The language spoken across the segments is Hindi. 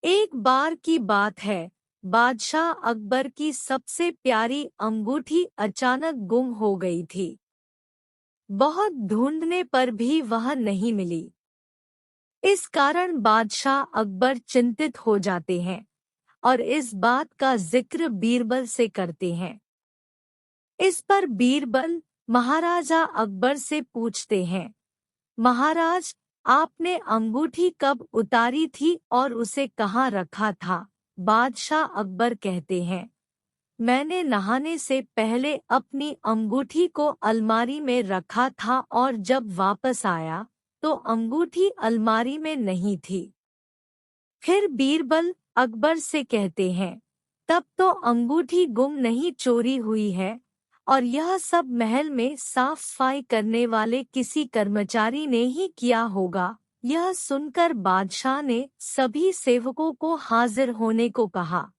एक बार की बात है, बादशाह अकबर की सबसे प्यारी अंगूठी अचानक गुम हो गई थी। बहुत ढूंढने पर भी वह नहीं मिली। इस कारण बादशाह अकबर चिंतित हो जाते हैं और इस बात का जिक्र बीरबल से करते हैं। इस पर बीरबल महाराजा अकबर से पूछते हैं, महाराज, आपने अंगूठी कब उतारी थी और उसे कहाँ रखा था? बादशाह अकबर कहते हैं, मैंने नहाने से पहले अपनी अंगूठी को अलमारी में रखा था और जब वापस आया तो अंगूठी अलमारी में नहीं थी। फिर बीरबल अकबर से कहते हैं, तब तो अंगूठी गुम नहीं चोरी हुई है और यह सब महल में साफ सफाई करने वाले किसी कर्मचारी ने ही किया होगा। यह सुनकर बादशाह ने सभी सेवकों को हाजिर होने को कहा।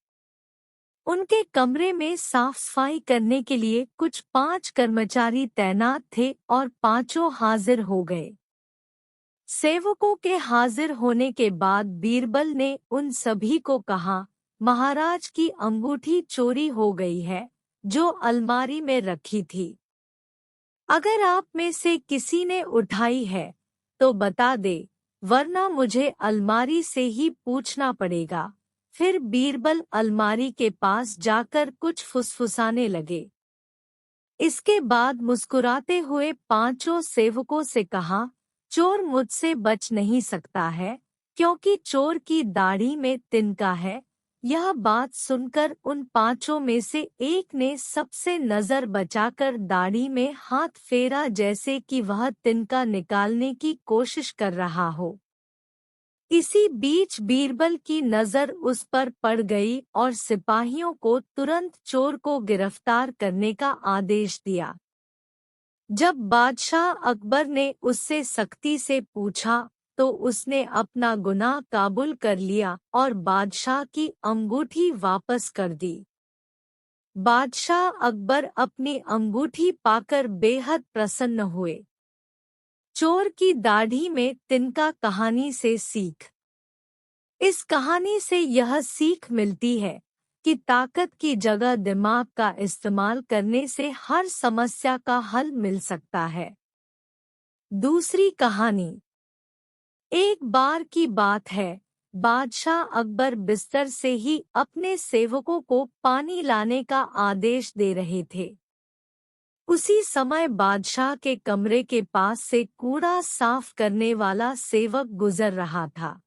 उनके कमरे में साफ सफाई करने के लिए कुछ 5 कर्मचारी तैनात थे और पांचों हाजिर हो गए। सेवकों के हाजिर होने के बाद बीरबल ने उन सभी को कहा, महाराज की अंगूठी चोरी हो गई है, जो अलमारी में रखी थी। अगर आप में से किसी ने उठाई है तो बता दे, वरना मुझे अलमारी से ही पूछना पड़ेगा। फिर बीरबल अलमारी के पास जाकर कुछ फुसफुसाने लगे। इसके बाद मुस्कुराते हुए पांचों सेवकों से कहा, चोर मुझसे बच नहीं सकता है, क्योंकि चोर की दाढ़ी में तिनका है। यह बात सुनकर उन पांचों में से एक ने सबसे नजर बचाकर दाढ़ी में हाथ फेरा, जैसे कि वह तिनका निकालने की कोशिश कर रहा हो। इसी बीच बीरबल की नजर उस पर पड़ गई और सिपाहियों को तुरंत चोर को गिरफ्तार करने का आदेश दिया। जब बादशाह अकबर ने उससे सख्ती से पूछा तो उसने अपना गुनाह काबूल कर लिया और बादशाह की अंगूठी वापस कर दी। बादशाह अकबर अपनी अंगूठी पाकर बेहद प्रसन्न हुए। चोर की दाढ़ी में तिनका कहानी से सीख। इस कहानी से यह सीख मिलती है कि ताकत की जगह दिमाग का इस्तेमाल करने से हर समस्या का हल मिल सकता है। दूसरी कहानी। एक बार की बात है, बादशाह अकबर बिस्तर से ही अपने सेवकों को पानी लाने का आदेश दे रहे थे। उसी समय बादशाह के कमरे के पास से कूड़ा साफ करने वाला सेवक गुजर रहा था।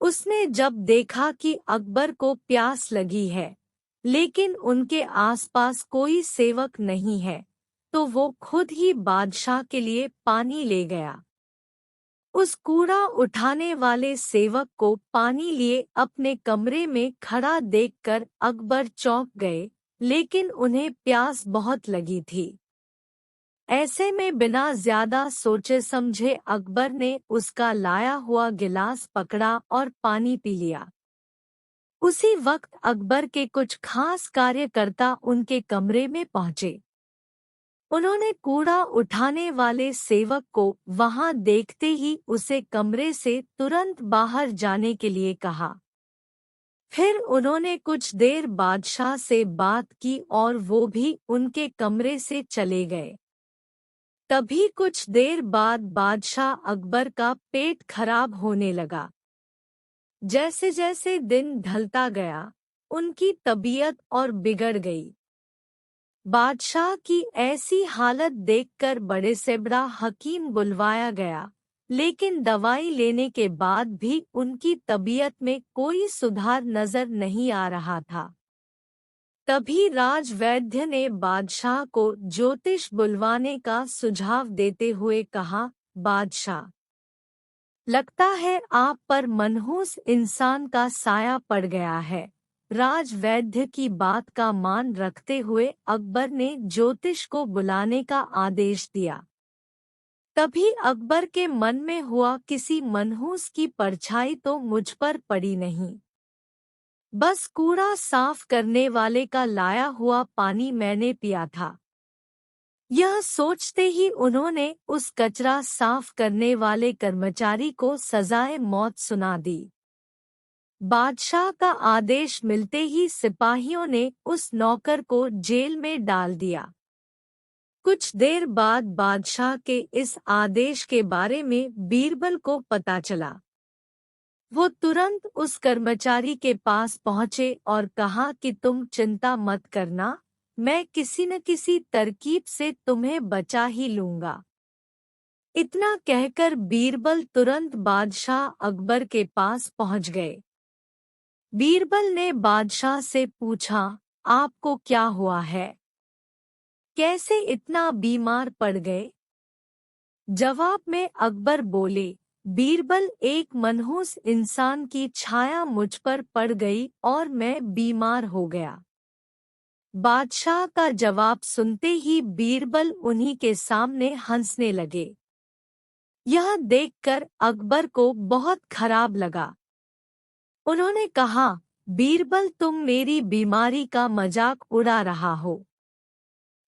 उसने जब देखा कि अकबर को प्यास लगी है, लेकिन उनके आसपास कोई सेवक नहीं है, तो वो खुद ही बादशाह के लिए पानी ले गया। उस कूड़ा उठाने वाले सेवक को पानी लिए अपने कमरे में खड़ा देखकर अकबर चौंक गए, लेकिन उन्हें प्यास बहुत लगी थी। ऐसे में बिना ज्यादा सोचे समझे अकबर ने उसका लाया हुआ गिलास पकड़ा और पानी पी लिया। उसी वक्त अकबर के कुछ खास कार्यकर्ता उनके कमरे में पहुंचे। उन्होंने कूड़ा उठाने वाले सेवक को वहां देखते ही उसे कमरे से तुरंत बाहर जाने के लिए कहा। फिर उन्होंने कुछ देर बादशाह से बात की और वो भी उनके कमरे से चले गए। तभी कुछ देर बाद बादशाह अकबर का पेट खराब होने लगा। जैसे जैसे दिन ढलता गया, उनकी तबीयत और बिगड़ गई। बादशाह की ऐसी हालत देखकर बड़े से बड़ा हकीम बुलवाया गया, लेकिन दवाई लेने के बाद भी उनकी तबीयत में कोई सुधार नजर नहीं आ रहा था। तभी राजवैद्य ने बादशाह को ज्योतिष बुलवाने का सुझाव देते हुए कहा, बादशाह, लगता है आप पर मनहूस इंसान का साया पड़ गया है। राजवैद्य की बात का मान रखते हुए अकबर ने ज्योतिष को बुलाने का आदेश दिया। तभी अकबर के मन में हुआ, किसी मनहूस की परछाई तो मुझ पर पड़ी नहीं। बस कूड़ा साफ करने वाले का लाया हुआ पानी मैंने पिया था। यह सोचते ही उन्होंने उस कचरा साफ करने वाले कर्मचारी को सजाए मौत सुना दी। बादशाह का आदेश मिलते ही सिपाहियों ने उस नौकर को जेल में डाल दिया। कुछ देर बाद बादशाह के इस आदेश के बारे में बीरबल को पता चला। वो तुरंत उस कर्मचारी के पास पहुंचे और कहा कि तुम चिंता मत करना, मैं किसी न किसी तरकीब से तुम्हें बचा ही लूंगा। इतना कहकर बीरबल तुरंत बादशाह अकबर के पास पहुंच गए। बीरबल ने बादशाह से पूछा, आपको क्या हुआ है? कैसे इतना बीमार पड़ गए? जवाब में अकबर बोले, बीरबल, एक मनहूस इंसान की छाया मुझ पर पड़ गई और मैं बीमार हो गया। बादशाह का जवाब सुनते ही बीरबल उन्हीं के सामने हंसने लगे। यह देखकर अकबर को बहुत खराब लगा। उन्होंने कहा, बीरबल, तुम मेरी बीमारी का मजाक उड़ा रहा हो।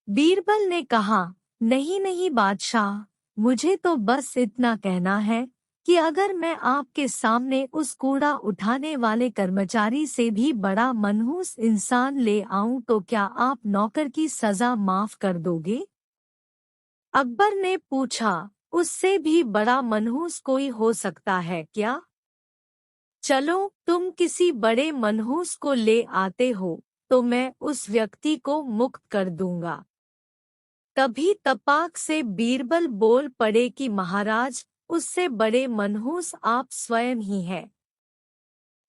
बीरबल ने कहा, नहीं नहीं बादशाह, मुझे तो बस इतना कहना है कि अगर मैं आपके सामने उस कूड़ा उठाने वाले कर्मचारी से भी बड़ा मनहूस इंसान ले आऊं तो क्या आप नौकर की सजा माफ कर दोगे? अकबर ने पूछा, उससे भी बड़ा मनहूस कोई हो सकता है क्या? चलो, तुम किसी बड़े मनहूस को ले आते हो तो मैं उस व्यक्ति को मुक्त कर दूंगा। तभी तपाक से बीरबल बोल पड़े कि महाराज, उससे बड़े मनहूस आप स्वयं ही हैं।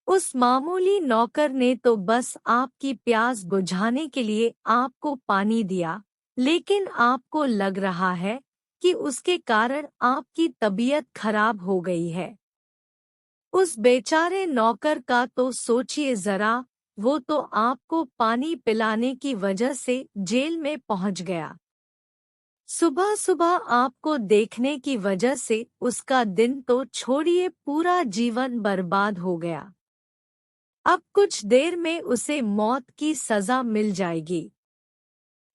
उस मामूली नौकर ने तो बस आपकी प्यास बुझाने के लिए आपको पानी दिया, लेकिन आपको लग रहा है कि उसके कारण आपकी तबीयत खराब हो गई है। उस बेचारे नौकर का तो सोचिए जरा, वो तो आपको पानी पिलाने की वजह से जेल में पहुंच गया। सुबह सुबह आपको देखने की वजह से उसका दिन तो छोड़िए, पूरा जीवन बर्बाद हो गया। अब कुछ देर में उसे मौत की सजा मिल जाएगी।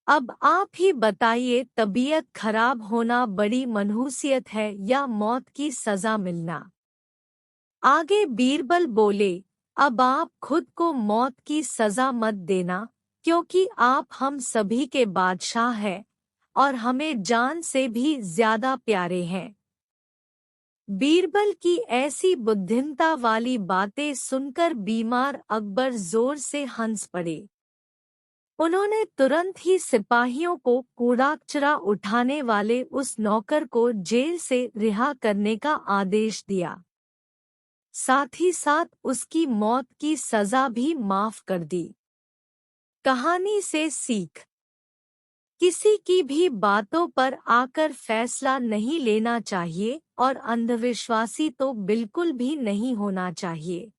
अब आप ही बताइए, तबीयत खराब होना बड़ी मनहूसियत है या मौत की सजा मिलना? आगे बीरबल बोले, अब आप खुद को मौत की सजा मत देना, क्योंकि आप हम सभी के बादशाह हैं और हमें जान से भी ज्यादा प्यारे हैं। बीरबल की ऐसी बुद्धिमता वाली बातें सुनकर बीमार अकबर जोर से हंस पड़े। उन्होंने तुरंत ही सिपाहियों को कूड़ा-कचरा उठाने वाले उस नौकर को जेल से रिहा करने का आदेश दिया। साथ ही साथ उसकी मौत की सजा भी माफ कर दी। कहानी से सीख: किसी की भी बातों पर आकर फैसला नहीं लेना चाहिए और अंधविश्वासी तो बिल्कुल भी नहीं होना चाहिए।